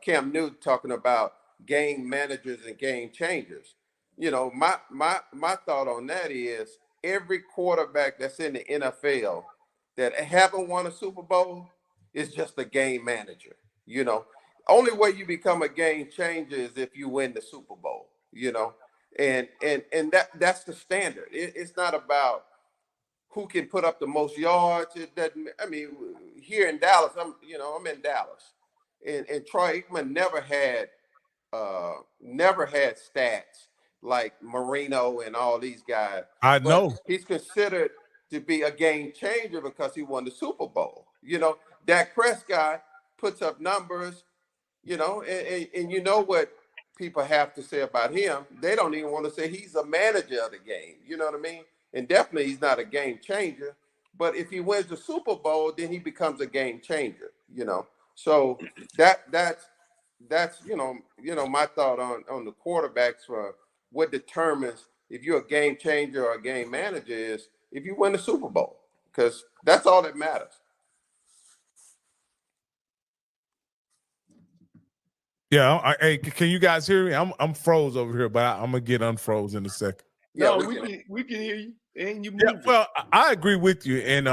Cam Newton talking about game managers and game changers. My thought on that is every quarterback that's in the NFL that haven't won a Super Bowl is just a game manager. Only way you become a game changer is if you win the Super Bowl, and that's the standard. It's not about who can put up the most yards. It doesn't. I mean, here in Dallas, I'm in Dallas, and Troy Aikman never had stats like Marino and all these guys. I know he's considered to be a game changer because he won the Super Bowl. Dak Prescott puts up numbers, and you know what people have to say about him. They don't even want to say he's a manager of the game. You know what I mean? And definitely he's not a game changer. But if he wins the Super Bowl, then he becomes a game changer. So that's my thought on the quarterbacks for what determines if you're a game changer or a game manager is if you win the Super Bowl, because that's all that matters. Yeah, hey, can you guys hear me? I'm froze over here, but I'm gonna get unfroze in a second. Yeah, no, we can hear you, and you moving. Yeah, well, I agree with you, and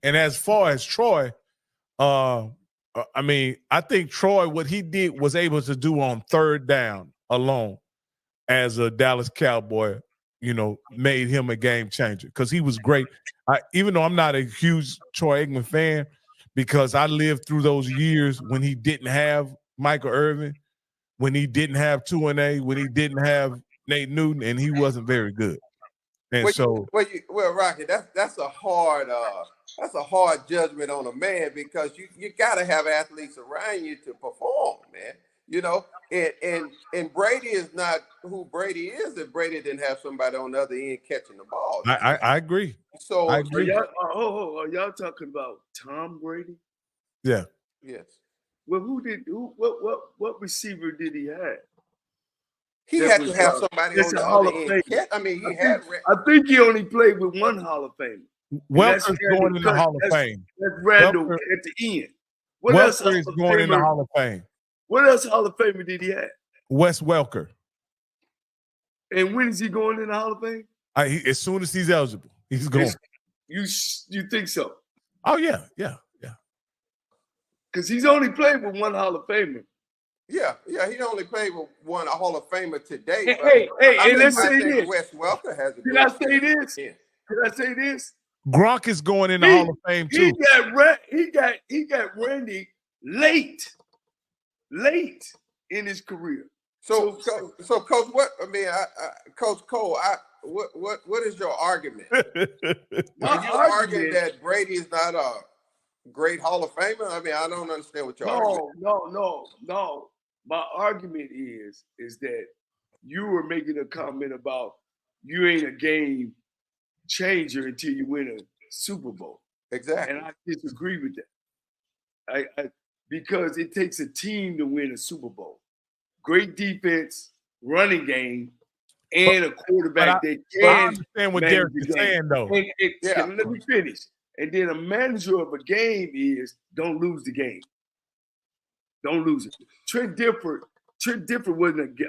as far as Troy, I mean, I think Troy, what he did was able to do on third down alone as a Dallas Cowboy, made him a game changer because he was great. Even though I'm not a huge Troy Aikman fan, because I lived through those years when he didn't have Michael Irvin, when he didn't have 2-A, when he didn't have Nate Newton, and he wasn't very good. And well, Rocky, that's a hard judgment on a man, because you got to have athletes around you to perform, man. And Brady is not who Brady is if Brady didn't have somebody on the other end catching the ball. I agree. So I agree. Are y'all talking about Tom Brady? Yeah. Yes. Well, what receiver did he have? He had to have somebody on the other end. I mean, I think he only played with one Hall of Famer. Welker's going in the Hall of Fame. That's Randall at the end. What else is going in the Hall of Fame? What else Hall of Famer did he have? Wes Welker. And when is he going in the Hall of Fame? As soon as he's eligible, he's going. You think so? Oh yeah. Because he's only played with one Hall of Famer. Yeah, he only played with one Hall of Famer today. Hey, and let's say this. Wes Welker has a Did I say this? Did I say this? Gronk is going in the Hall of Fame too. He got Randy late in his career. So Coach, Coach Cole, what is your argument? Are you arguing that Brady is not a great Hall of Famer? I mean, I don't understand what you're arguing. No. My argument is that you were making a comment about you ain't a game changer until you win a Super Bowl. Exactly. And I disagree with that. Because it takes a team to win a Super Bowl. Great defense, running game, and a quarterback that can. I understand what Derek is saying, though. Let me finish. And then a manager of a game is don't lose the game. Don't lose it. Trent Dilfer wasn't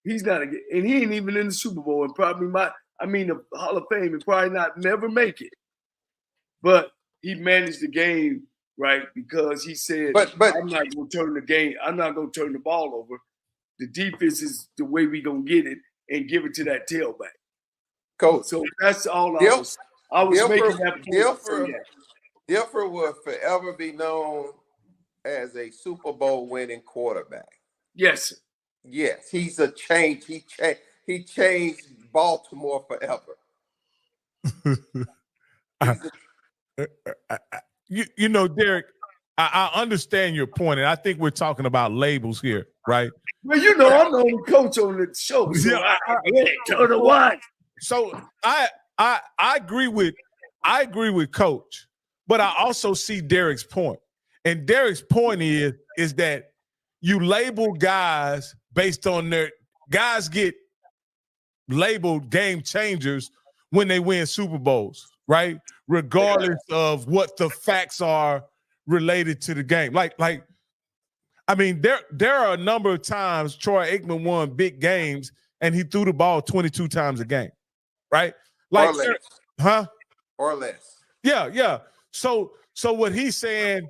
he's not and he ain't even in the Super Bowl, and probably the Hall of Fame, and probably never make it. But he managed the game right because he said, I'm not gonna turn the ball over. The defense is the way we gonna get it and give it to that tailback. Coach. So that's all I was making that point. Dilfer will forever be known as a Super Bowl winning quarterback. Yes, sir. Yes, he's a change. He changed Baltimore forever. Derek, I understand your point, and I think we're talking about labels here, right? Well, I'm the only coach on the show, so I turn the watch. So I agree with Coach, but I also see Derek's point. And Derek's point is that you label guys based on guys get labeled game changers when they win Super Bowls, right? Regardless of what the facts are related to the game. There are a number of times Troy Aikman won big games and he threw the ball 22 times a game, right? Or less. Huh? Or less. Yeah. So what he's saying,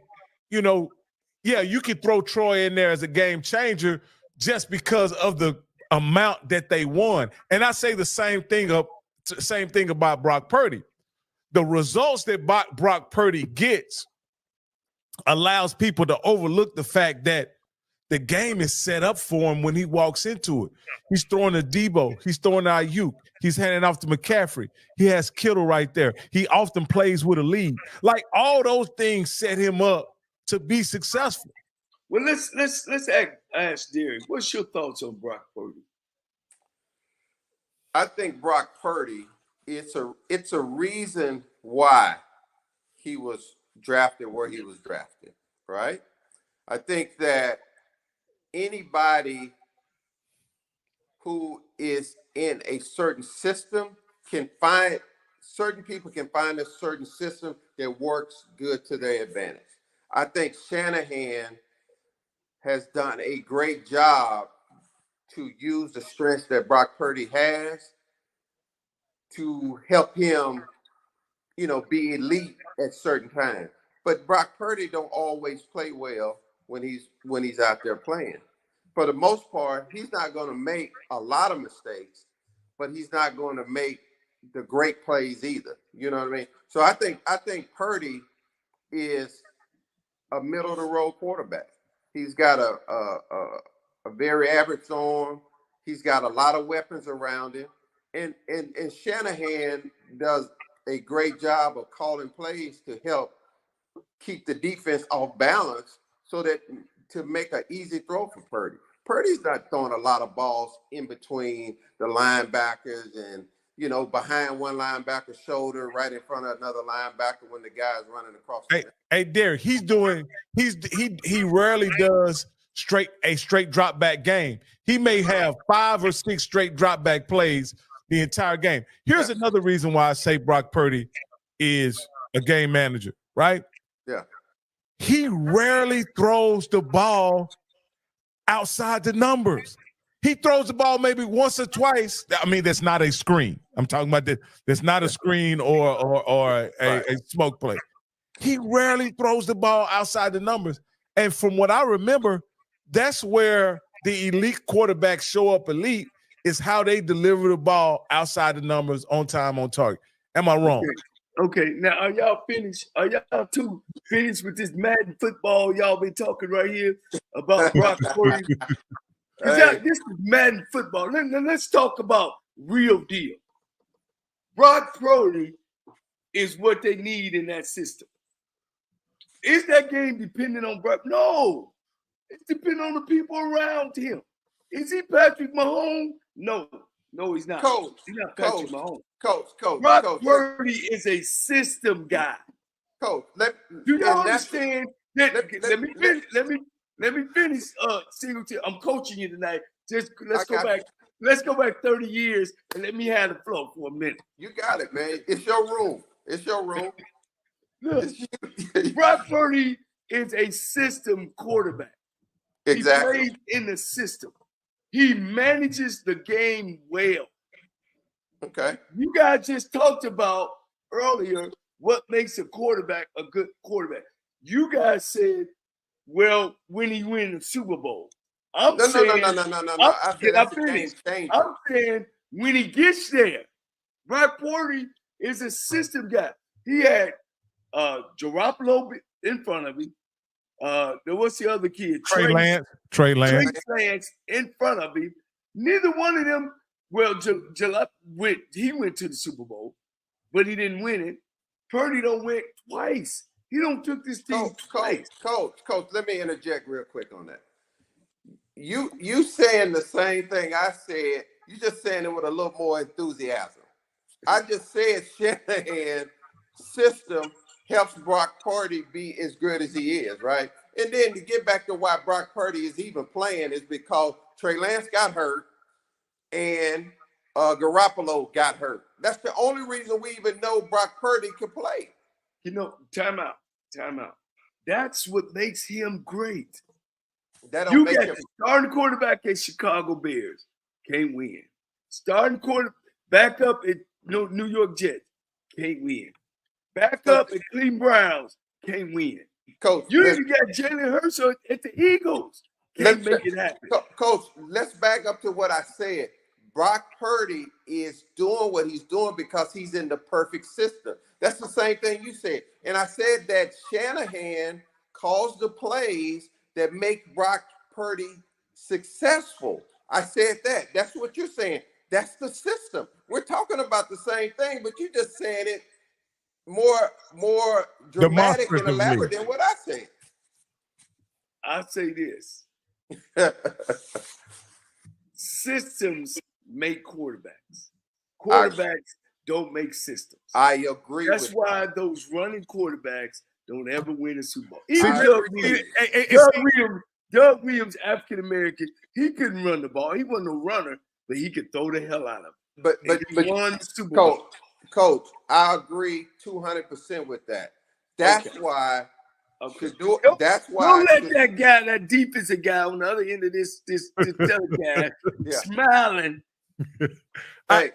you could throw Troy in there as a game changer just because of the amount that they won. And I say the same thing about Brock Purdy. The results that Brock Purdy gets allows people to overlook the fact that the game is set up for him when he walks into it. He's throwing to Debo. He's throwing to Ayuk. He's handing off to McCaffrey. He has Kittle right there. He often plays with a lead. All those things set him up to be successful. Well, let's ask Derek. What's your thoughts on Brock Purdy? I think Brock Purdy, it's a reason why he was drafted where he was drafted, right? I think that anybody who is in a certain system can find certain people can find a certain system that works good to their advantage. I think Shanahan has done a great job to use the strengths that Brock Purdy has to help him, be elite at certain times. But Brock Purdy don't always play well when he's out there playing. For the most part, he's not going to make a lot of mistakes, but he's not going to make the great plays either. You know what I mean? So I think Purdy is a middle of the road quarterback. He's got a very average arm. He's got a lot of weapons around him, and Shanahan does a great job of calling plays to help keep the defense off balance, so that to make an easy throw for Purdy. Purdy's not throwing a lot of balls in between the linebackers and behind one linebacker's shoulder, right in front of another linebacker when the guy's running across. Hey, Derek, he rarely does a straight drop back game. He may have 5 or 6 straight drop back plays the entire game. Here's another reason why I say Brock Purdy is a game manager, right? Yeah. He rarely throws the ball outside the numbers. He throws the ball maybe once or twice. I mean, that's not a screen. I'm talking about this. That's not a screen or a smoke play. He rarely throws the ball outside the numbers. And from what I remember, that's where the elite quarterbacks show up elite, is how they deliver the ball outside the numbers, on time, on target. Am I wrong? Okay. Now, are y'all finished? Are y'all two finished with this Madden football y'all been talking right here about Brock Purdy? This is Madden football. Let's talk about real deal. Brock Purdy is what they need in that system. Is that game dependent on Brock? No. It's dependent on the people around him. Is he Patrick Mahomes? No, he's not. He's not Patrick Mahomes. Coach. Brock Purdy is a system guy. Coach, do you understand? Let me finish. Singleton, I'm coaching you tonight. Let's go back 30 years and let me have the flow for a minute. You got it, man. It's your room. Look, Brock Purdy is a system quarterback. Exactly. He plays in the system. He manages the game well. Okay. You guys just talked about earlier what makes a quarterback a good quarterback. You guys said, well, when he wins the Super Bowl. No. I'm saying when he gets there, Brock Purdy is a system guy. He had Garoppolo in front of him. What's the other kid? Trey Lance in front of him. Neither one of them. Well, he went to the Super Bowl, but he didn't win it. Purdy don't win twice. He don't took this team twice. Coach, let me interject real quick on that. You saying the same thing I said. You just saying it with a little more enthusiasm. I just said Shanahan's system helps Brock Purdy be as good as he is, right? And then to get back to why Brock Purdy is even playing is because Trey Lance got hurt and Garoppolo got hurt. That's the only reason we even know Brock Purdy can play. Time out. That's what makes him great. You got starting quarterback at Chicago Bears, can't win. Starting quarterback up at New York Jets, can't win. Back up at Cleveland Browns, can't win. Coach, you even got Jalen Hurts at the Eagles. Can't make it happen. Coach, let's back up to what I said. Brock Purdy is doing what he's doing because he's in the perfect system. That's the same thing you said. And I said that Shanahan calls the plays that make Brock Purdy successful. I said that. That's what you're saying. That's the system. We're talking about the same thing, but you just said it more dramatic and elaborate than what I said. I say this. Systems make quarterbacks. Quarterbacks don't make systems. I agree. That's why those running quarterbacks don't ever win a Super Bowl. Even Doug Williams, African American, he couldn't run the ball. He wasn't a runner. but he could throw the hell out of him. But he won the Super Bowl. Coach, I agree 200% with that. That's why. Okay. That's why. Don't let that guy, that defensive guy on the other end of this telecast, smiling. I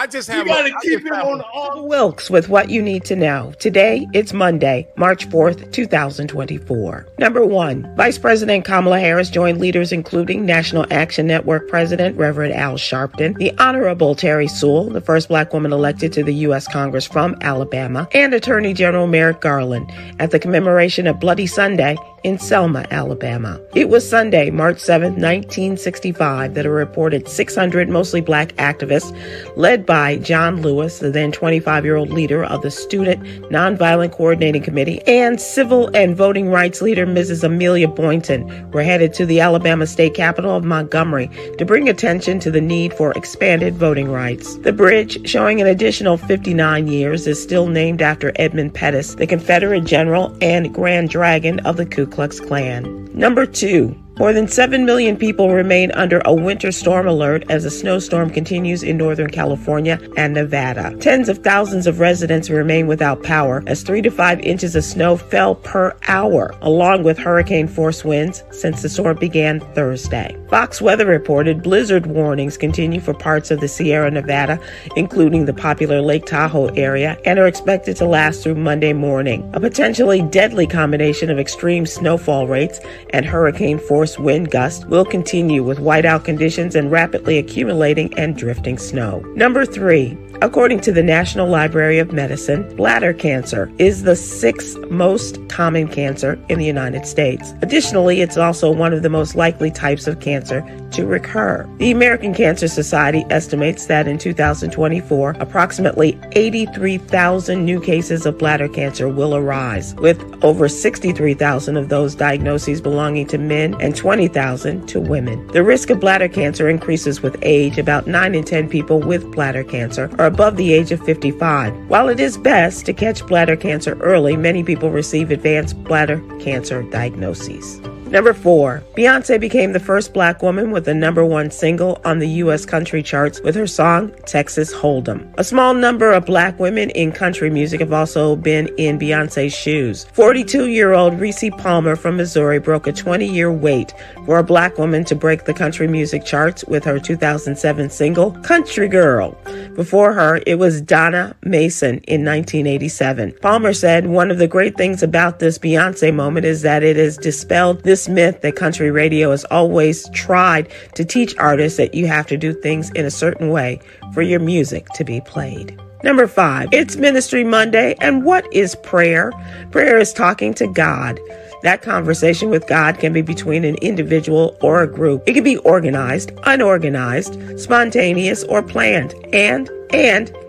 just have. You got to keep him on the arm. Wilkes with what you need to know. Today, it's Monday, March 4th, 2024. Number 1, Vice President Kamala Harris joined leaders including National Action Network President Reverend Al Sharpton, the Honorable Terry Sewell, the first Black woman elected to the U.S. Congress from Alabama, and Attorney General Merrick Garland at the commemoration of Bloody Sunday in Selma, Alabama. It was Sunday, March 7, 1965, that a reported 600 mostly Black activists, led by John Lewis, the then 25-year-old leader of the Student Nonviolent Coordinating Committee, and civil and voting rights leader Mrs. Amelia Boynton, were headed to the Alabama state capital of Montgomery to bring attention to the need for expanded voting rights. The bridge, showing an additional 59 years, is still named after Edmund Pettus, the Confederate general and Grand Dragon of the Ku Klux Klan. Number 2. More than 7 million people remain under a winter storm alert as a snowstorm continues in Northern California and Nevada. Tens of thousands of residents remain without power as 3 to 5 inches of snow fell per hour, along with hurricane force winds since the storm began Thursday. Fox Weather reported blizzard warnings continue for parts of the Sierra Nevada, including the popular Lake Tahoe area, and are expected to last through Monday morning. A potentially deadly combination of extreme snowfall rates and hurricane force wind gusts will continue with whiteout conditions and rapidly accumulating and drifting snow. Number 3. According to the National Library of Medicine, bladder cancer is the 6th most common cancer in the United States. Additionally, it's also one of the most likely types of cancer to recur. The American Cancer Society estimates that in 2024, approximately 83,000 new cases of bladder cancer will arise, with over 63,000 of those diagnoses belonging to men and 20,000 to women. The risk of bladder cancer increases with age. About 9 in 10 people with bladder cancer are above the age of 55. While it is best to catch bladder cancer early, many people receive advanced bladder cancer diagnoses. Number 4, Beyonce became the first Black woman with the number 1 single on the U.S. country charts with her song, Texas Hold'em. A small number of Black women in country music have also been in Beyonce's shoes. 42-year-old Reese Palmer from Missouri broke a 20-year wait for a Black woman to break the country music charts with her 2007 single, Country Girl. Before her, it was Donna Mason in 1987. Palmer said, "One of the great things about this Beyonce moment is that it has dispelled this myth that country radio has always tried to teach artists that you have to do things in a certain way for your music to be played." Number 5, it's Ministry Monday, and what is prayer? Prayer is talking to God. That conversation with God can be between an individual or a group. It can be organized, unorganized, spontaneous, or planned, and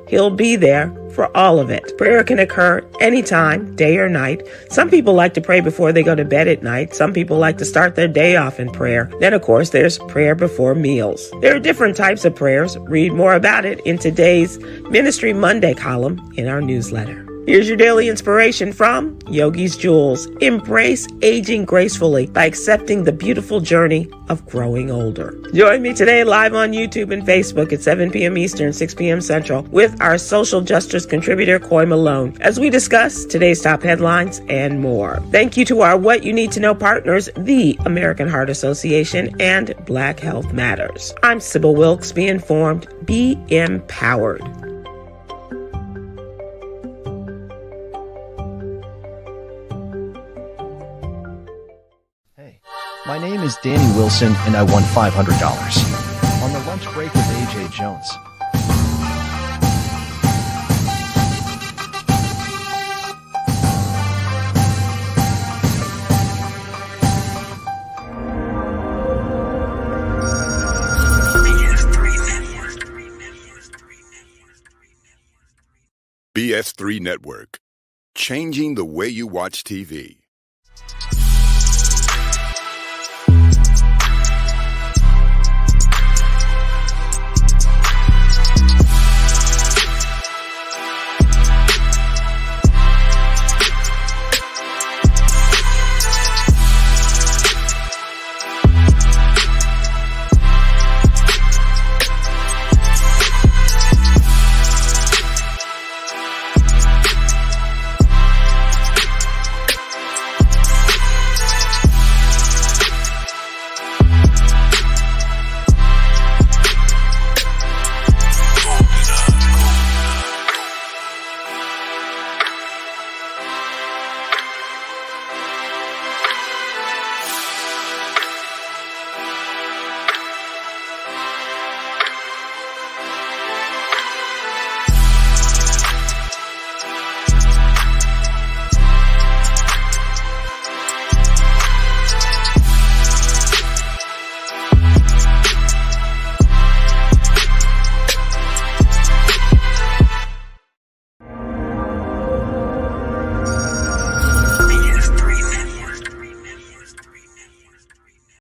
He'll be there for all of it. Prayer can occur anytime, day or night. Some people like to pray before they go to bed at night. Some people like to start their day off in prayer. Then, of course, there's prayer before meals. There are different types of prayers. Read more about it in today's Ministry Monday column in our newsletter. Here's your daily inspiration from Yogi's Jewels. Embrace aging gracefully by accepting the beautiful journey of growing older. Join me today live on YouTube and Facebook at 7 p.m. Eastern, 6 p.m. Central with our social justice contributor, Coy Malone, as we discuss today's top headlines and more. Thank you to our What You Need to Know partners, the American Heart Association and Black Health Matters. I'm Sybil Wilkes. Be informed, be empowered. My name is Danny Wilson, and I won $500 on the lunch break with A.J. Jones. BS3 Network, changing the way you watch TV.